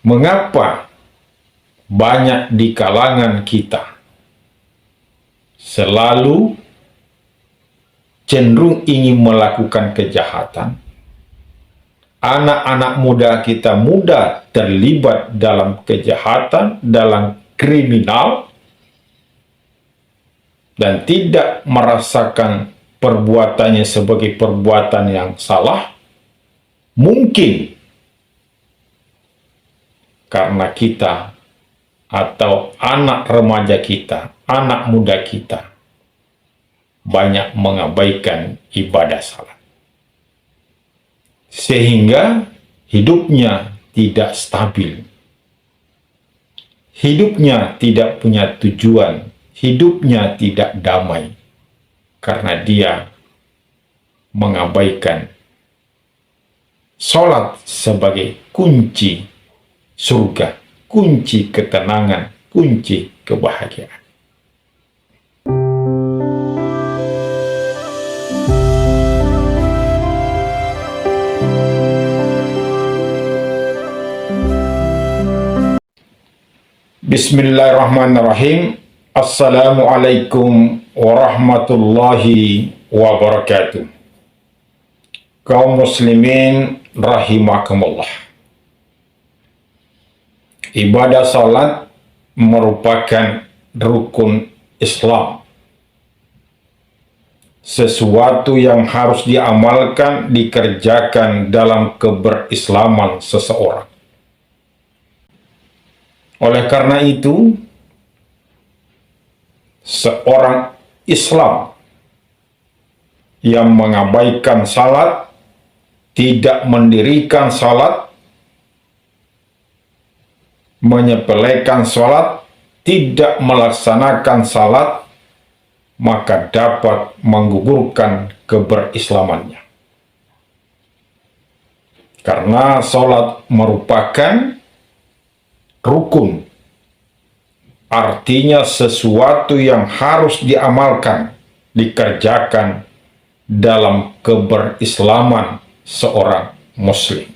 Mengapa banyak di kalangan kita selalu cenderung ingin melakukan kejahatan? Anak-anak muda kita mudah terlibat dalam kejahatan, dalam kriminal, dan tidak merasakan perbuatannya sebagai perbuatan yang salah. Mungkin karena kita atau anak remaja kita, anak muda kita banyak mengabaikan ibadah salat, sehingga hidupnya tidak stabil, hidupnya tidak punya tujuan, hidupnya tidak damai, karena dia mengabaikan salat sebagai kunci surga, kunci ketenangan, kunci kebahagiaan. Bismillahirrahmanirrahim. Assalamualaikum warahmatullahi wabarakatuh. Kaum muslimin rahimakumullah. Ibadah salat merupakan rukun Islam. Sesuatu yang harus diamalkan, dikerjakan dalam keberislaman seseorang. Oleh karena itu, seorang Islam yang mengabaikan salat, tidak mendirikan salat, menyepelekan salat, tidak melaksanakan salat, maka dapat menggugurkan keberislamannya. Karena salat merupakan rukun, artinya sesuatu yang harus diamalkan, dikerjakan dalam keberislaman seorang muslim.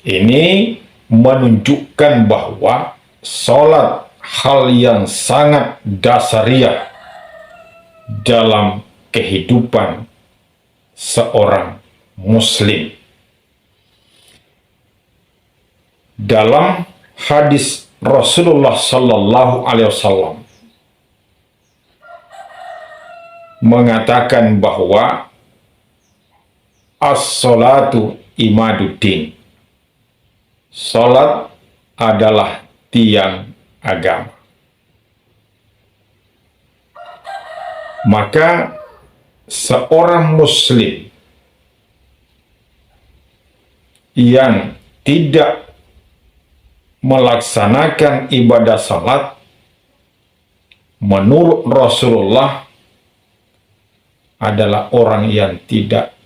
Ini menunjukkan bahwa salat hal yang sangat dasariah dalam kehidupan seorang muslim. Dalam hadis Rasulullah Sallallahu Alaihi Wasallam mengatakan bahwa as-salatu imaduddin, salat adalah tiang agama. Maka seorang muslim yang tidak melaksanakan ibadah salat menurut Rasulullah adalah orang yang tidak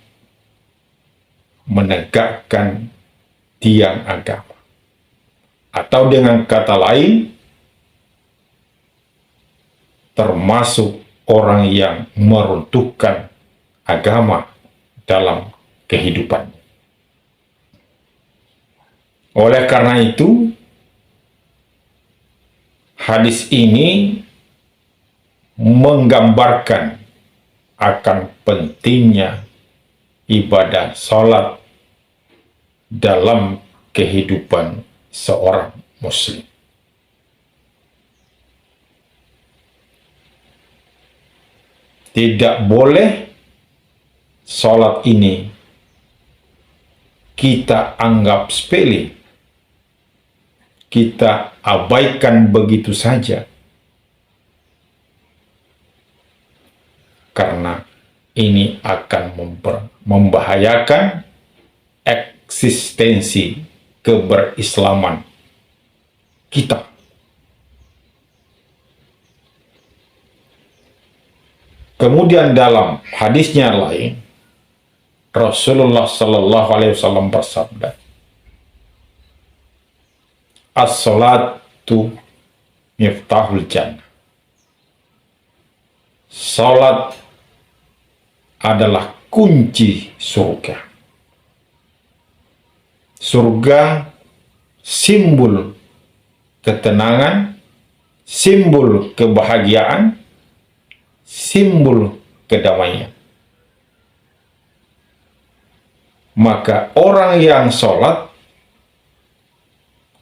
menegakkan tiang agama. Atau dengan kata lain, termasuk orang yang meruntuhkan agama dalam kehidupannya. Oleh karena itu, hadis ini menggambarkan akan pentingnya ibadah salat dalam kehidupan seorang muslim. Tidak boleh salat ini kita anggap sepele, kita abaikan begitu saja, karena ini akan membahayakan eksistensi keberislaman kita. Kemudian dalam hadisnya lain, Rasulullah Sallallahu Alaihi Wasallam bersabda, as-salatu miftahul jannah. Salat adalah kunci surga. Surga simbol ketenangan, simbol kebahagiaan, simbol kedamaian. Maka orang yang sholat,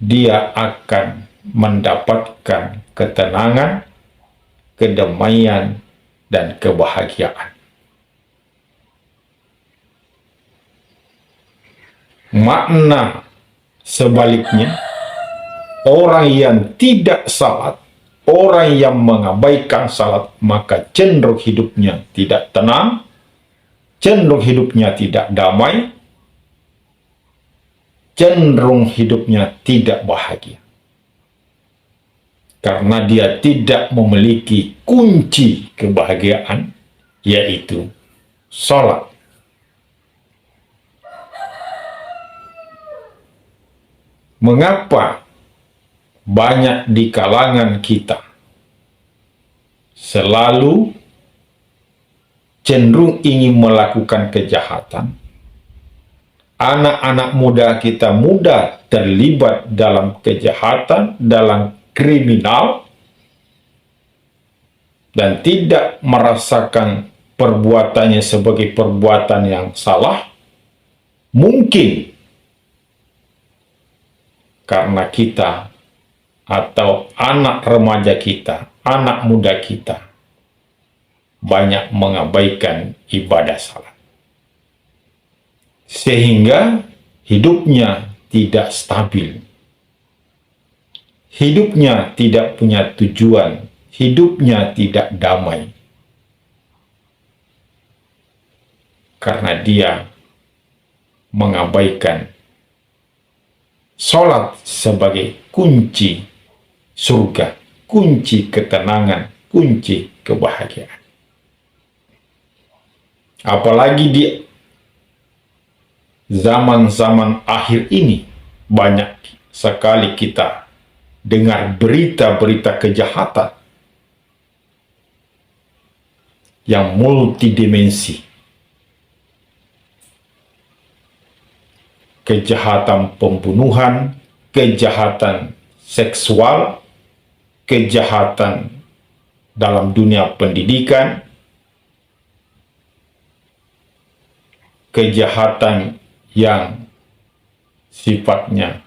dia akan mendapatkan ketenangan, kedamaian, dan kebahagiaan. Makna sebaliknya, orang yang tidak salat, orang yang mengabaikan salat, maka cenderung hidupnya tidak tenang, cenderung hidupnya tidak damai, cenderung hidupnya tidak bahagia. Karena dia tidak memiliki kunci kebahagiaan, yaitu salat. Mengapa banyak di kalangan kita selalu cenderung ingin melakukan kejahatan? Anak-anak muda kita mudah terlibat dalam kejahatan, dalam kriminal, dan tidak merasakan perbuatannya sebagai perbuatan yang salah. Mungkin karena kita atau anak remaja kita, anak muda kita banyak mengabaikan ibadah salat, sehingga hidupnya tidak stabil, hidupnya tidak punya tujuan, hidupnya tidak damai, karena dia mengabaikan salat sebagai kunci surga, kunci ketenangan, kunci kebahagiaan. Apalagi di zaman-zaman akhir ini, banyak sekali kita dengar berita-berita kejahatan yang multidimensi. Kejahatan pembunuhan, kejahatan seksual, kejahatan dalam dunia pendidikan, kejahatan yang sifatnya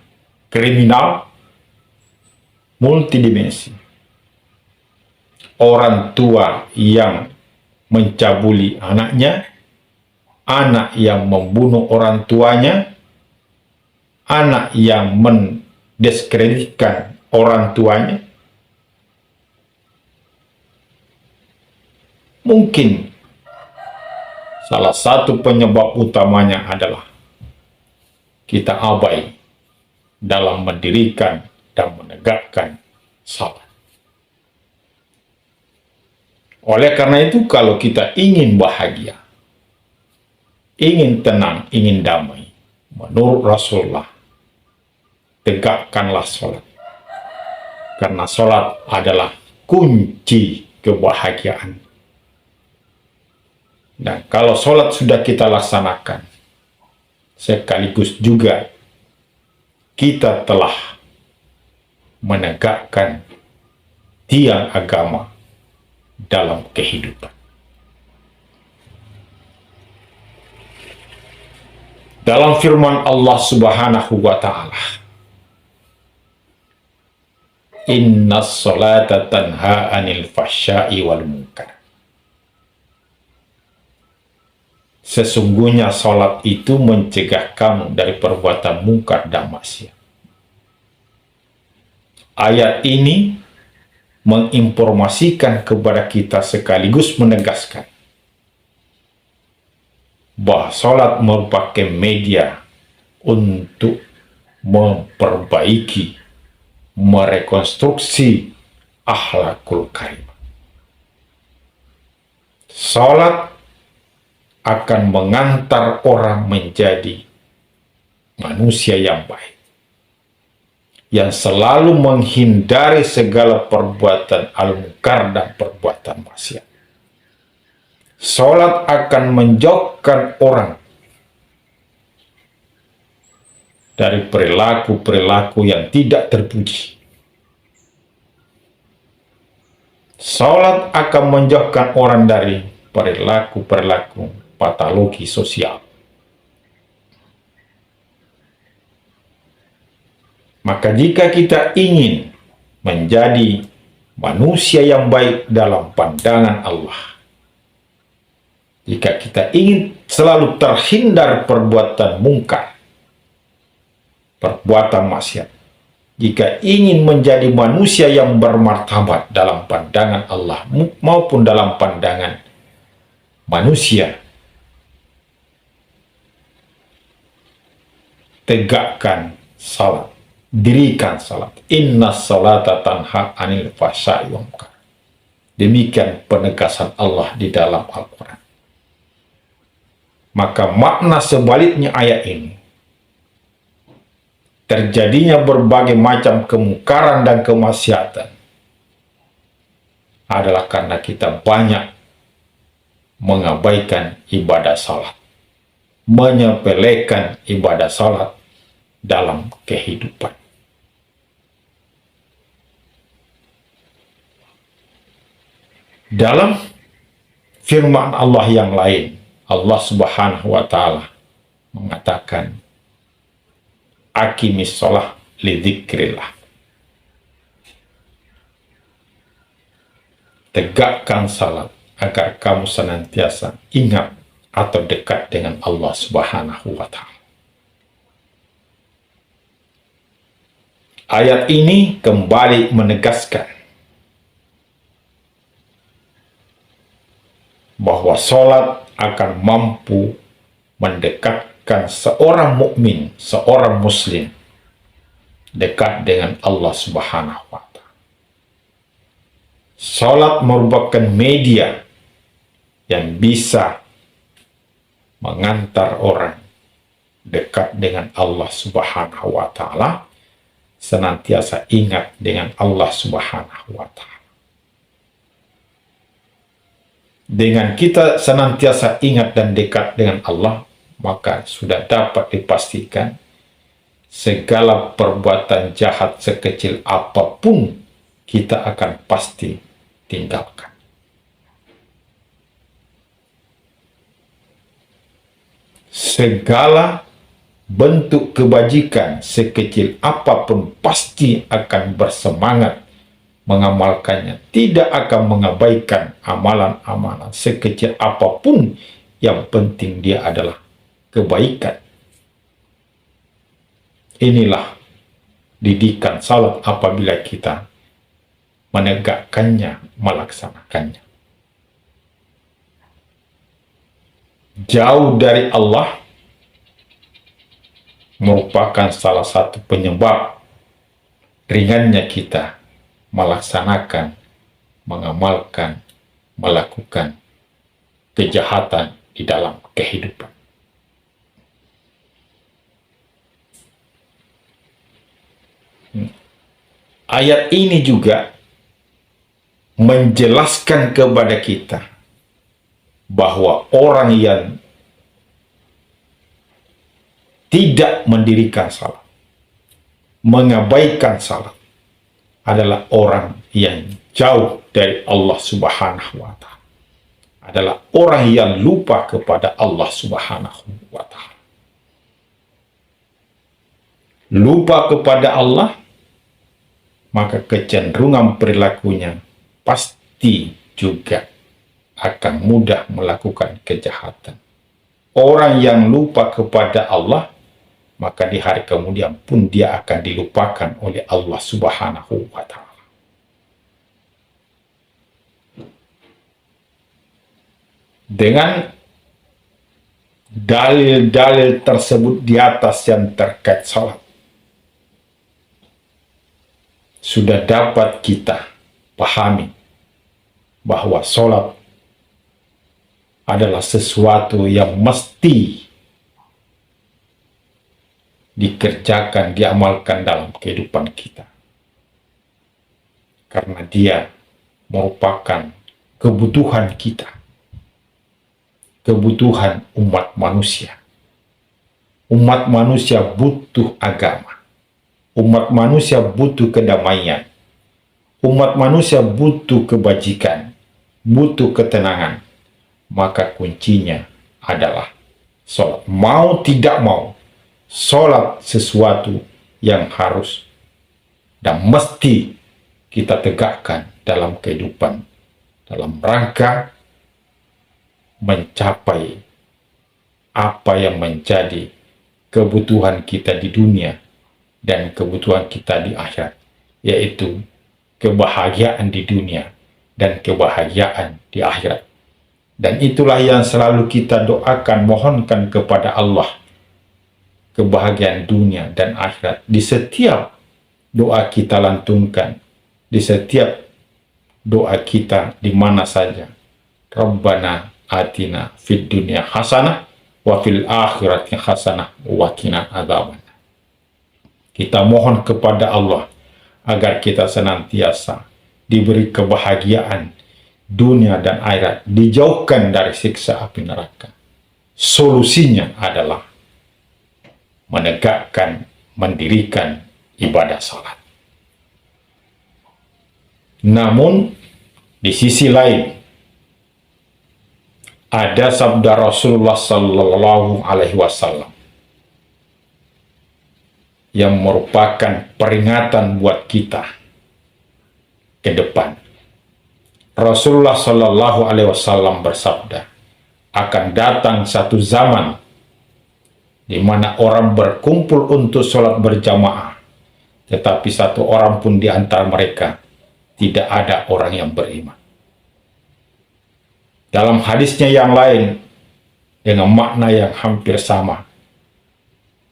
kriminal, multidimensi. Orang tua yang mencabuli anaknya, anak yang membunuh orang tuanya, anak yang mendiskreditkan orang tuanya. Mungkin salah satu penyebab utamanya adalah kita abai dalam mendirikan dan menegakkan salat. Oleh karena itu, kalau kita ingin bahagia, ingin tenang, ingin damai, menurut Rasulullah, tegakkanlah salat. Karena salat adalah kunci kebahagiaan. Dan kalau salat sudah kita laksanakan, sekaligus juga kita telah menegakkan tiang agama dalam kehidupan. Dalam firman Allah Subhanahu wa Ta'ala, Innas salata tanha anil fahsya'i wal munkar. Sesungguhnya salat itu mencegah kamu dari perbuatan mungkar dan maksiat. Ayat ini menginformasikan kepada kita sekaligus menegaskan bahwa salat merupakan media untuk memperbaiki, merekonstruksi akhlakul karimah. Salat akan mengantar orang menjadi manusia yang baik, yang selalu menghindari segala perbuatan al-munkar dan perbuatan maksiat. Salat akan menjauhkan orang dari perilaku-perilaku yang tidak terpuji. Salat akan menjauhkan orang dari perilaku-perilaku patologi sosial. Maka jika kita ingin menjadi manusia yang baik dalam pandangan Allah, jika kita ingin selalu terhindar perbuatan mungkar, perbuatan maksiat, jika ingin menjadi manusia yang bermartabat dalam pandangan Allah maupun dalam pandangan manusia, tegakkan salat, dirikan salat. Inna salata tanha anil fahsya'i wal munkar. Demikian penegasan Allah di dalam Al-Quran. Maka makna sebaliknya ayat ini, terjadinya berbagai macam kemungkaran dan kemaksiatan, adalah karena kita banyak mengabaikan ibadah salat, menyepelekan ibadah salat dalam kehidupan. Dalam firman Allah yang lain, Allah Subhanahu wa Ta'ala mengatakan, aqimis shalah li dzikrillah. Tegakkan salat agar kamu senantiasa ingat atau dekat dengan Allah Subhanahu wa Ta'ala. Ayat ini kembali menegaskan bahwa salat akan mampu mendekatkan seorang mukmin, seorang muslim dekat dengan Allah Subhanahu wa Ta'ala. Salat merupakan media yang bisa mengantar orang dekat dengan Allah Subhanahu wa Ta'ala, senantiasa ingat dengan Allah Subhanahu wa Ta'ala. Dengan kita senantiasa ingat dan dekat dengan Allah, maka sudah dapat dipastikan segala perbuatan jahat sekecil apapun kita akan pasti tinggalkan. Segala bentuk kebajikan sekecil apapun pasti akan bersemangat mengamalkannya, tidak akan mengabaikan amalan-amalan sekecil apapun, yang penting dia adalah kebaikan. Inilah didikan salat apabila kita menegakkannya, melaksanakannya. Jauh dari Allah merupakan salah satu penyebab ringannya kita melaksanakan, mengamalkan, melakukan kejahatan di dalam kehidupan. Ayat ini juga menjelaskan kepada kita bahwa orang yang tidak mendirikan salat, mengabaikan salat, adalah orang yang jauh dari Allah Subhanahu wa Ta'ala, adalah orang yang lupa kepada Allah Subhanahu wa Ta'ala. Lupa kepada Allah, maka kecenderungan perilakunya pasti juga akan mudah melakukan kejahatan. Orang yang lupa kepada Allah, maka di hari kemudian pun dia akan dilupakan oleh Allah Subhanahu wa Ta'ala. Dengan dalil-dalil tersebut di atas yang terkait salat, sudah dapat kita pahami bahwa salat adalah sesuatu yang mesti dikerjakan, diamalkan dalam kehidupan kita. Karena dia merupakan kebutuhan kita, kebutuhan umat manusia. Umat manusia butuh agama. Umat manusia butuh kedamaian. Umat manusia butuh kebajikan, butuh ketenangan. Maka kuncinya adalah sholat. Mau tidak mau, sholat sesuatu yang harus dan mesti kita tegakkan dalam kehidupan, dalam rangka mencapai apa yang menjadi kebutuhan kita di dunia dan kebutuhan kita di akhirat, yaitu kebahagiaan di dunia dan kebahagiaan di akhirat. Dan itulah yang selalu kita doakan, mohonkan kepada Allah, kebahagiaan dunia dan akhirat. Di setiap doa kita lantunkan, di setiap doa kita di mana saja. Rabbana atina fid dunya hasanah wa fil akhirati hasanah wa qina adzabannar. Kita mohon kepada Allah agar kita senantiasa diberi kebahagiaan dunia dan akhirat, dijauhkan dari siksa api neraka. Solusinya adalah menegakkan, mendirikan ibadah salat. Namun di sisi lain ada sabda Rasulullah Sallallahu Alaihi Wasallam yang merupakan peringatan buat kita ke depan. Rasulullah Sallallahu Alaihi Wasallam bersabda, akan datang satu zaman di mana orang berkumpul untuk sholat berjamaah, tetapi satu orang pun di antara mereka tidak ada orang yang beriman. Dalam hadisnya yang lain, dengan makna yang hampir sama,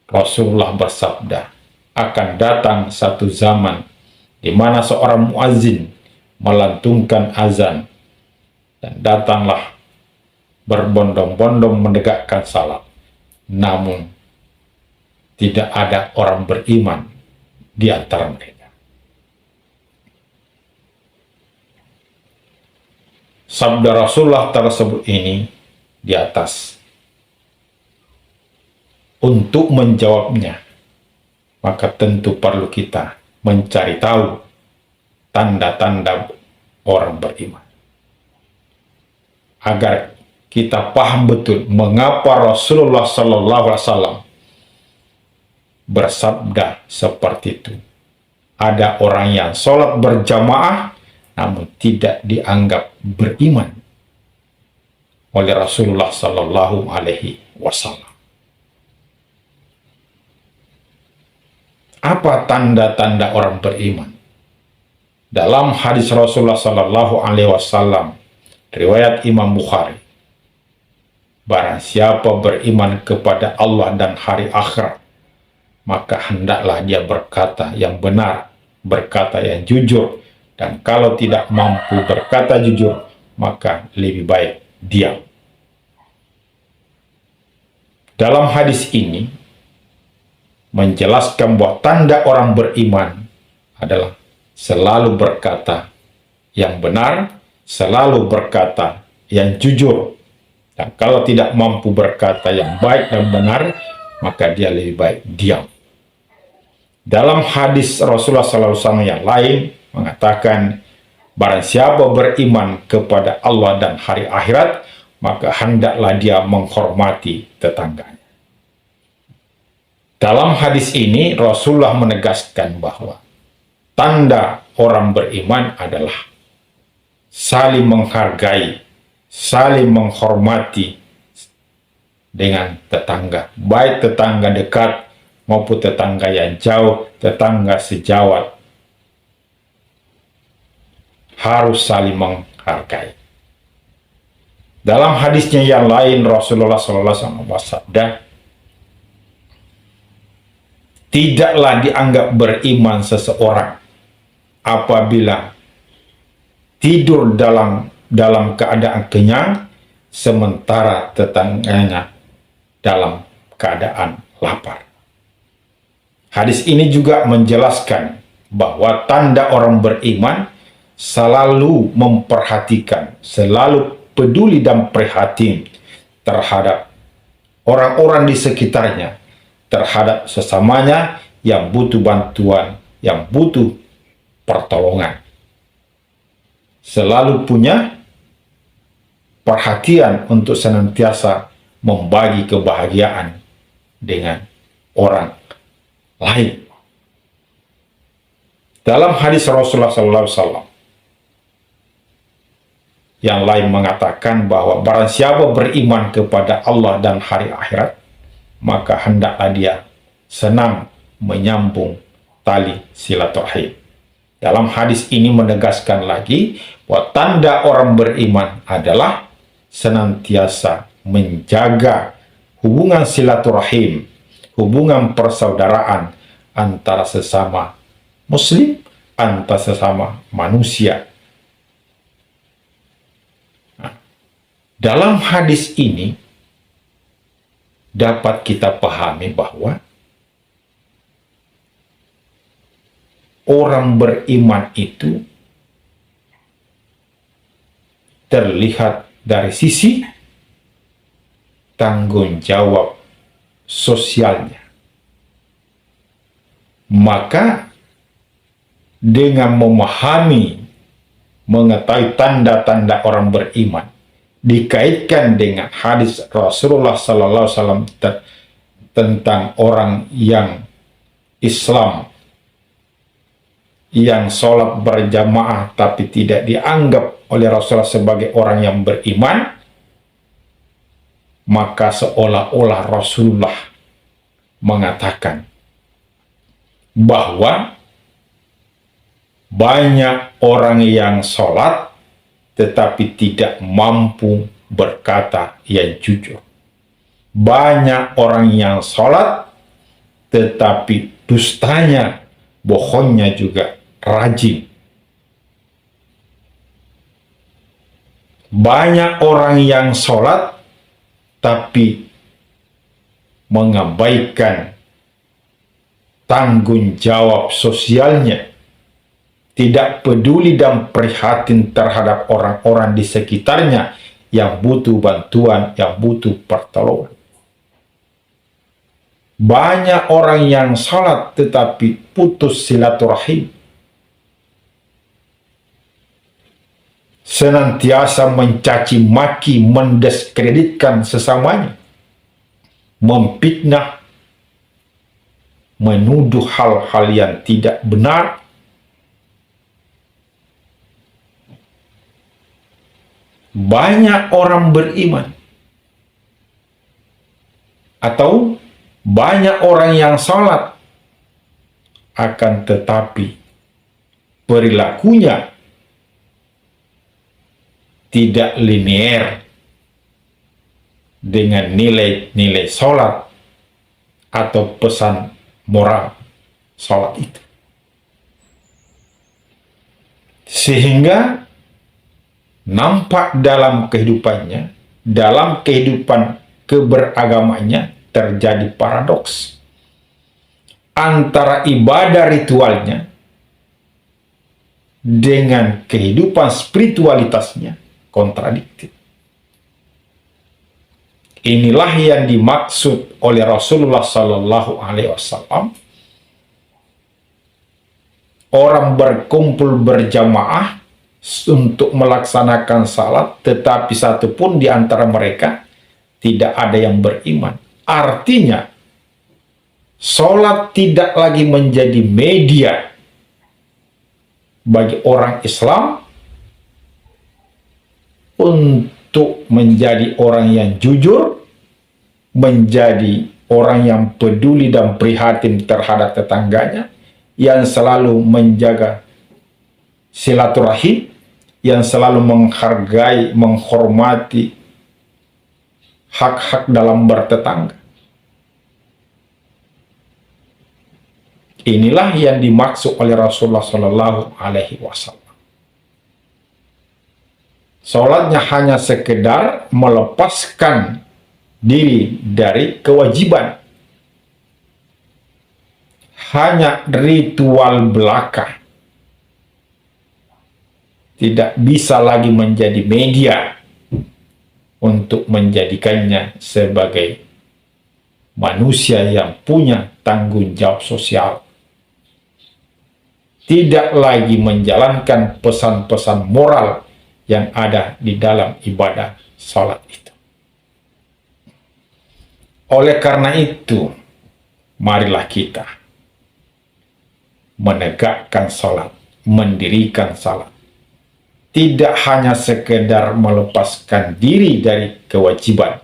Rasulullah bersabda, akan datang satu zaman di mana seorang muazzin melantunkan azan, dan datanglah berbondong-bondong menegakkan salat, namun tidak ada orang beriman di antara mereka. Sabda Rasulullah tersebut ini di atas. Untuk menjawabnya, maka tentu perlu kita mencari tahu tanda-tanda orang beriman, agar kita paham betul mengapa Rasulullah SAW bersabda seperti itu. Ada orang yang sholat berjamaah namun tidak dianggap beriman oleh Rasulullah Sallallahu Alaihi Wasallam. Apa tanda-tanda orang beriman? Dalam hadis Rasulullah Sallallahu Alaihi Wasallam, riwayat Imam Bukhari, barang siapa beriman kepada Allah dan hari akhirat, maka hendaklah dia berkata yang benar, berkata yang jujur, dan kalau tidak mampu berkata jujur, maka lebih baik diam. Dalam hadis ini menjelaskan bahwa tanda orang beriman adalah selalu berkata yang benar, selalu berkata yang jujur, dan kalau tidak mampu berkata yang baik dan benar, maka dia lebih baik diam. Dalam hadis Rasulullah SAW yang lain mengatakan, barang siapa beriman kepada Allah dan hari akhirat, maka hendaklah dia menghormati tetangganya. Dalam hadis ini Rasulullah menegaskan bahwa tanda orang beriman adalah saling menghargai, saling menghormati dengan tetangga, baik tetangga dekat maupun tetangga yang jauh, tetangga sejawat, harus saling menghargai. Dalam hadisnya yang lain Rasulullah SAW bersabda, tidaklah dianggap beriman seseorang apabila tidur dalam keadaan kenyang sementara tetangganya dalam keadaan lapar. Hadis ini juga menjelaskan bahwa tanda orang beriman selalu memperhatikan, selalu peduli dan prihatin terhadap orang-orang di sekitarnya, terhadap sesamanya yang butuh bantuan, yang butuh pertolongan. Selalu punya perhatian untuk senantiasa membagi kebahagiaan dengan orang lain. Dalam hadis Rasulullah SAW yang lain mengatakan bahwa barang siapa beriman kepada Allah dan hari akhirat, maka hendaklah dia senang menyambung tali silaturahim. Dalam hadis ini menegaskan lagi bahwa tanda orang beriman adalah senantiasa menjaga hubungan silaturahim, hubungan persaudaraan antara sesama muslim, antara sesama manusia. Nah, dalam hadis ini dapat kita pahami bahwa orang beriman itu terlihat dari sisi tanggung jawab sosialnya. Maka dengan memahami, mengetahui tanda-tanda orang beriman, dikaitkan dengan hadis Rasulullah SAW tentang orang yang Islam, yang sholat berjamaah tapi tidak dianggap oleh Rasulullah sebagai orang yang beriman, maka seolah-olah Rasulullah mengatakan bahwa banyak orang yang sholat tetapi tidak mampu berkata yang jujur. Banyak orang yang sholat tetapi dustanya, bohongnya juga rajin. Banyak orang yang sholat tapi mengabaikan tanggung jawab sosialnya, tidak peduli dan prihatin terhadap orang-orang di sekitarnya yang butuh bantuan, yang butuh pertolongan. Banyak orang yang sholat tetapi putus silaturahim, senantiasa mencaci maki, mendiskreditkan sesamanya, memfitnah, menuduh hal-hal yang tidak benar. Banyak orang beriman atau banyak orang yang sholat, akan tetapi perilakunya tidak linear dengan nilai-nilai sholat atau pesan moral sholat itu. Sehingga nampak dalam kehidupannya, dalam kehidupan keberagamannya terjadi paradoks antara ibadah ritualnya dengan kehidupan spiritualitasnya kontradiktif. Inilah yang dimaksud oleh Rasulullah Sallallahu Alaihi Wasallam. Orang berkumpul berjamaah untuk melaksanakan salat, tetapi satu pun di antara mereka tidak ada yang beriman. Artinya, salat tidak lagi menjadi media bagi orang Islam untuk menjadi orang yang jujur, menjadi orang yang peduli dan prihatin terhadap tetangganya, yang selalu menjaga silaturahim, yang selalu menghargai, menghormati hak-hak dalam bertetangga. Inilah yang dimaksud oleh Rasulullah Shallallahu Alaihi Wasallam. Salatnya hanya sekedar melepaskan diri dari kewajiban, hanya ritual belaka, tidak bisa lagi menjadi media untuk menjadikannya sebagai manusia yang punya tanggung jawab sosial, tidak lagi menjalankan pesan-pesan moral yang ada di dalam ibadah salat itu. Oleh karena itu, marilah kita menegakkan salat, mendirikan salat. Tidak hanya sekedar melepaskan diri dari kewajiban,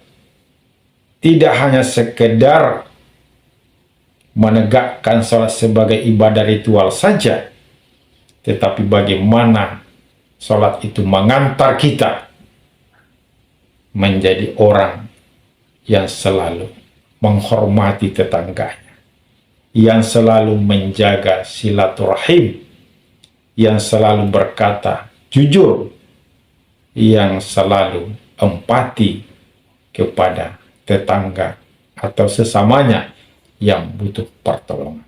tidak hanya sekedar menegakkan salat sebagai ibadah ritual saja, tetapi bagaimana salat itu mengantar kita menjadi orang yang selalu menghormati tetangganya, yang selalu menjaga silaturahim, yang selalu berkata jujur, yang selalu empati kepada tetangga atau sesamanya yang butuh pertolongan.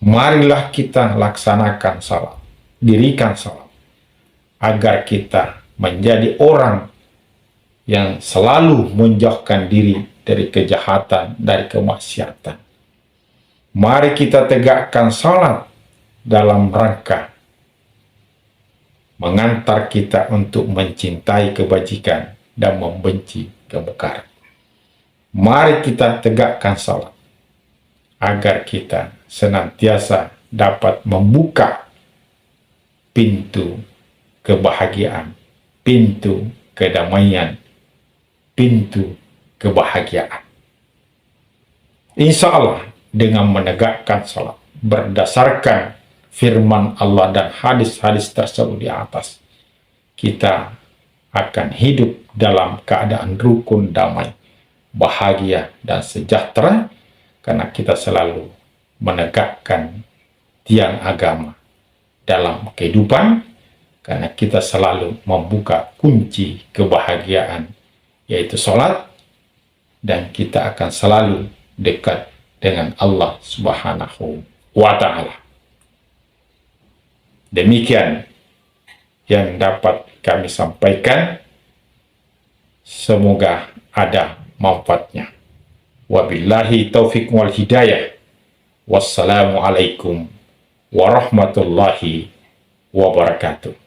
Marilah kita laksanakan salat, dirikan salat, agar kita menjadi orang yang selalu menjauhkan diri dari kejahatan, dari kemaksiatan. Mari kita tegakkan salat dalam rangka mengantar kita untuk mencintai kebajikan dan membenci kemungkaran. Mari kita tegakkan salat agar kita senantiasa dapat membuka pintu kebahagiaan, pintu kedamaian, pintu kebahagiaan. Insya Allah dengan menegakkan salat berdasarkan firman Allah dan hadis-hadis tersebut di atas, kita akan hidup dalam keadaan rukun, damai, bahagia, dan sejahtera, karena kita selalu menegakkan tiang agama dalam kehidupan, karena kita selalu membuka kunci kebahagiaan, yaitu sholat, dan kita akan selalu dekat dengan Allah Subhanahu wa Ta'ala. Demikian yang dapat kami sampaikan. Semoga ada manfaatnya. Wabillahi taufiq wal hidayah. Wassalamualaikum warahmatullahi wabarakatuh.